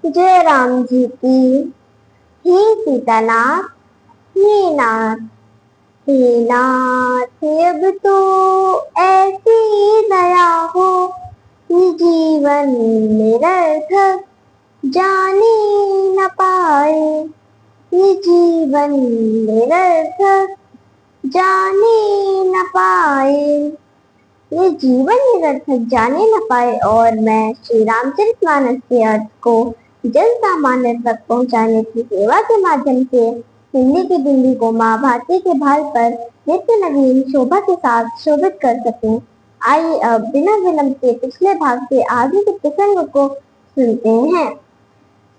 जय राम जी की। हे सीतानाथ, हे नाथ, हे नाथ अब तो ऐसी दया हो कि जीवन निरर्थक जाने न पाए। ये जीवन निरर्थक जाने न पाए। ये जीवन निरर्थक जाने न पाए। और मैं श्री रामचरितमानस के अर्थ को जन सामान्य तक पहुंचाने की सेवा के माध्यम से हिंदी की बिंदी को माँ भारती के भाल पर नित्य नवीन शोभा के साथ शोभित कर सकूं। आइए अब बिना विलंब के पिछले भाग के आगे के प्रसंग को सुनते हैं।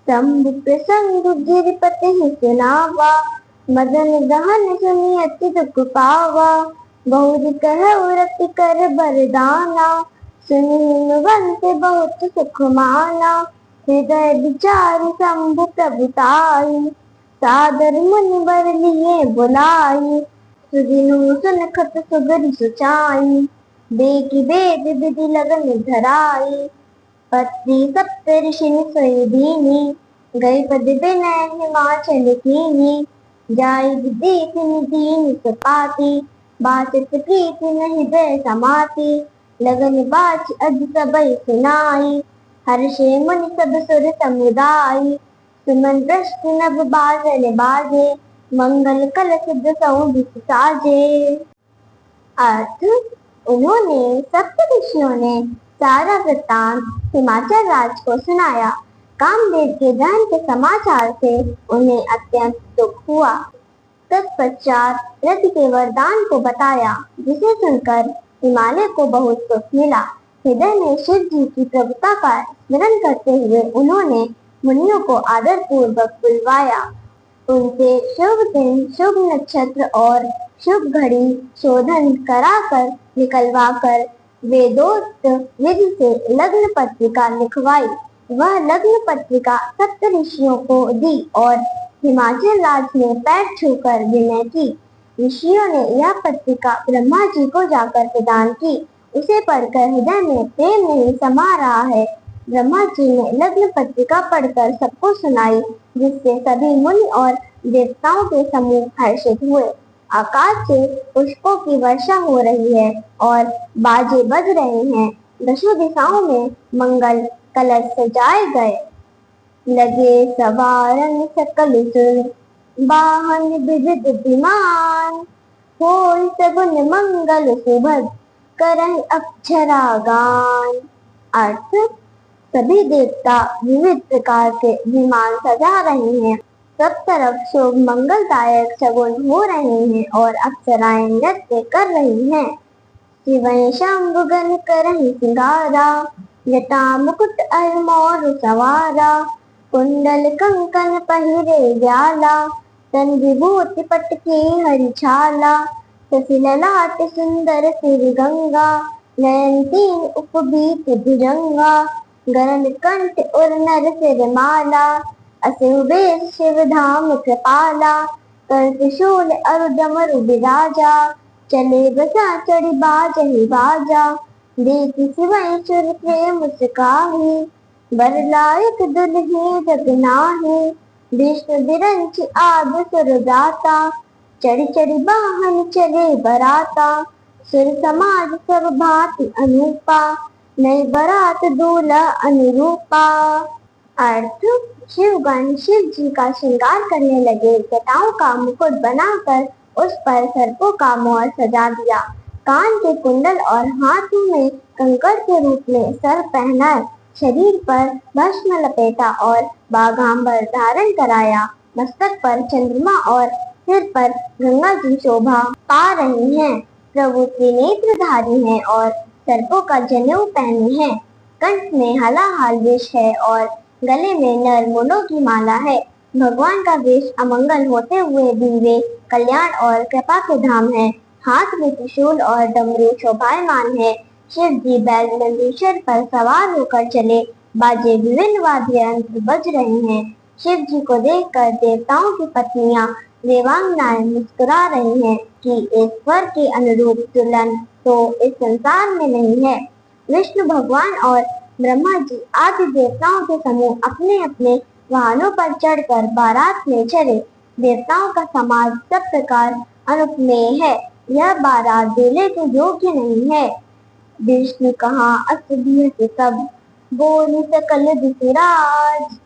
शंभु प्रसंग गिरिपति सुनावा, मदन दहन सुनी अति दुख पावा। बहुरी कहु रति कर बरदाना, सुनी बंत बहुत सुख माना। हृदय विचार शंभु प्रभुताई, सादर मुनि बर लिए बुलाई। सुदिनु सुनखत सुगरि सुचाई, बेकी वेद विधि लगन धराई। पत्नी सप्तऋषि सोई दीनी, गई पद विनय हिमाचल कीनी। जाई देखि दीन सपाती, बाचत प्रीति न हृदय समाती। लगन बाच अज सबई सुनाई, हर्षे मुनि सब सुर समुदाय। सुमन दृष्टि नभ बाजल बाजे, मंगल कलश दसों दिस साजे। अर्थ, उन्होंने सप्त ऋषियों ने सारा वृत्तांत हिमाचल राज को सुनाया। कामदेव के दहन के समाचार से उन्हें अत्यंत दुख हुआ। तत्पश्चात रति के वरदान को बताया, जिसे सुनकर हिमालय को बहुत सुख मिला। हृदय में शिव जी की प्रभुता का स्मरण करते हुए उन्होंने मुनियों को आदर पूर्वक बुलवाया। उनसे शुभ दिन, शुभ नक्षत्र और शुभ घड़ी शोधन कराकर निकलवाकर वेदोक्त विधि से लग्न पत्रिका लिखवाई। वह लग्न पत्रिका सप्त ऋषियों को दी और हिमाचल राज ने पैर छूकर विनय की। ऋषियों ने यह पत्रिका ब्रह्मा जी को जाकर प्रदान की। उसे पढ़कर हृदय में प्रेम नहीं समा रहा है। ब्रह्मा जी ने लग्न पत्रिका पढ़कर सबको सुनाई, जिससे सभी मुनि और देवताओं के समूह हर्षित हुए। आकाश से पुष्पों की वर्षा हो रही है और बाजे बज रहे हैं। दशों दिशाओं में मंगल कलश सजाए गए। लगे सवारन सकल सुर, वाहन विविध विमान। होय सगुन मंगल सुभग, करहि अक्षरा गान। अर्थ, सभी देवता विविध प्रकार के विमान सजा रहे हैं। सब तरफ शुभ मंगलदायक सगुन हो रहे हैं और अप्सराएं नृत्य कर रही हैं। शिवं शंभुगन करहि सिंगारा, जटा मुकुट अर मोर सवारा। कुंडल कंकन पहिरे व्याला, तन विभूति पटके हरि छाला। शशि ललाट सुंदर सिर गंगा, नयन तीन उपबीत भुजंगा। गरल कंठ उर नर सिर माला, असुर वेश शिव धाम कृपाला। कर त्रिशूल अरु डमरु बिराजा, चले बसा चढ़ी बाजहि बाजा। देखि शिवं सुर प्रेम सिकाहि, बर लायक दुल्हे जग नाहि। विष्णु विरंच आदि सुर जाता, चढ़ी चढ़ी वाहन चले बराता। सुर समाज सब भांति अनूपा, नई बरात दूल्हा अनुरूपा। अर्थ, शिवगण शिव जी का श्रृंगार करने लगे। जटाओं का मुकुट बनाकर उस पर सर्पों का मोर सजा दिया। कान के कुंडल और हाथों में कंकड़ के रूप में सर पहनाए, शरीर पर भस्म लपेटा और बाघांबर धारण कराया। मस्तक पर चंद्रमा और सिर पर गंगा जी शोभा पा रही हैं। प्रभु त्रिनेत्रधारी हैं और सर्पों का जनेऊ पहने हैं। कंठ में हलाहल विष है और गले में नरमुंडों की माला है। भगवान का वेश अमंगल होते हुए भी वे कल्याण और कृपा के धाम है। हाथ में त्रिशूल और डमरू शोभायमान है। शिव जी बैल नंदीश्वर पर सवार होकर चले, बाजे विभिन्न वाद्य यंत्र बज रहे हैं। शिव जी को देखकर देवताओं की पत्नियां देवांगनाएं मुस्कुरा रही हैं कि एक स्वर के अनुरूप दुल्हन तो इस संसार में नहीं है। विष्णु भगवान और ब्रह्मा जी आदि देवताओं के समूह अपने अपने वाहनों पर चढ़कर बारात में चले। देवताओं का समाज सब प्रकार अनुपमेय है, यह बारात दूल्हे के योग्य नहीं है। विष्णु कहा असभ्य से सब, बोल सकल दिसराज।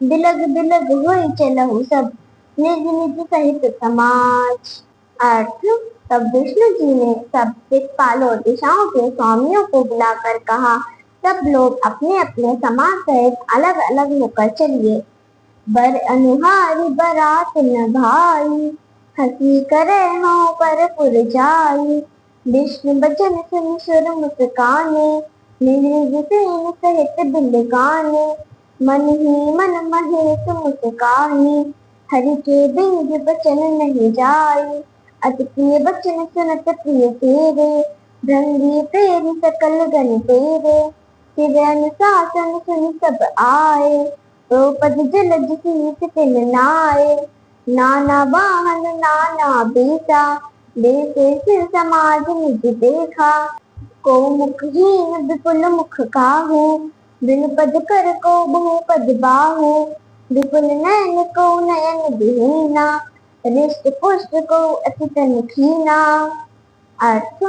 बिलग बिलग हुई चलहु सब, निज निज सहित समाज। अर्थ, तब विष्णु जी ने सब दिक्पालों दिशाओं के स्वामियों को बुलाकर कहा, सब लोग अपने अपने समाज सहित अलग अलग होकर चलिए। बर अनुहारी बारात न भाई, हंसी करे हाँ पर पुर जाई। विष्णु बचन सुन सुर मुस्काने, निज निज सेन सहित बिल गाने। मन ही मन महेश मुस्कानी, हरि के बिंग बचन नहीं जाई। अति प्रिय बचन सुनत प्रिय तेरे, भृंगी प्रेम सकल गण तेरे। शिव अनुशासन सुन सब आए, द्रौपद जलज सीत तिन नाए। नाना वाहन नाना बेटा, देखे सिर समाज निज देखा। को मुखहीन विपुल मुख काहू, बिनु पद कर को बहु पद बाहू। विपुल नयन को नयन विहीना, रिष्ट पुष्ट को अति तन खीना। अर्थ,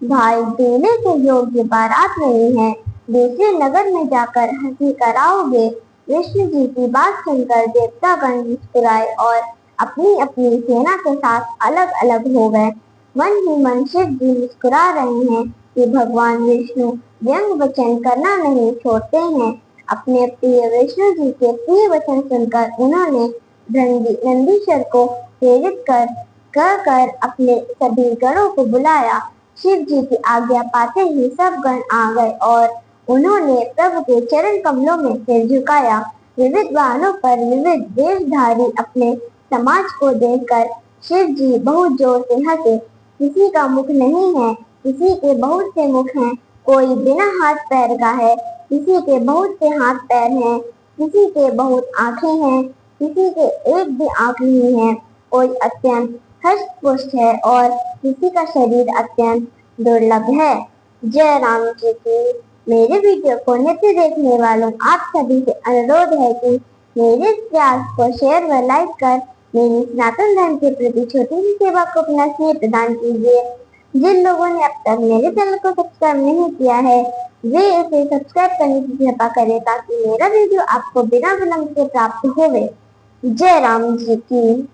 भाई दूल्हे के योग्य बारात नहीं है, दूसरे नगर में जाकर हंसी कराओगे। विष्णु जी की बात सुनकर देवतागण मुस्कुराए और अपनी अपनी सेना के साथ अलग अलग हो गए। मन ही मन शिव जी मुस्कुरा रहे हैं कि भगवान विष्णु व्यंग वचन करना नहीं छोड़ते हैं। अपने प्रिय विष्णु जी के प्रिय वचन सुनकर उन्होंने नंदीश्वर को प्रेरित कर अपने सभी गणों को बुलाया। शिव जी की आज्ञा पाते ही सब गण आ गए और उन्होंने प्रभु के चरण कमलों में सिर झुकाया। विविध वाहनों पर विविध वेशधारी अपने समाज को देखकर शिव जी बहुत जोर से हंसे। किसी का मुख नहीं है, किसी के बहुत से मुख हैं, कोई बिना हाथ पैर का है, किसी के बहुत से हाथ पैर हैं, किसी के बहुत आंखें हैं, किसी के एक भी आंख नहीं है, कोई अत्यंत हष्ट पुष्ट है और किसी का शरीर अत्यंत दुर्लभ है। जय राम जी की। मेरे वीडियो को नित्य देखने वालों आप सभी से अनुरोध है कि मेरे इस प्रयास को शेयर व लाइक कर मेरी सनातन धर्म के प्रति छोटी सी सेवा को अपना स्नेह प्रदान कीजिए। जिन लोगों ने अब तक मेरे चैनल को सब्सक्राइब नहीं किया है, वे इसे सब्सक्राइब करने की कृपा करें ताकि मेरा वीडियो आपको बिना विलंब से प्राप्त होवे। जय राम जी की।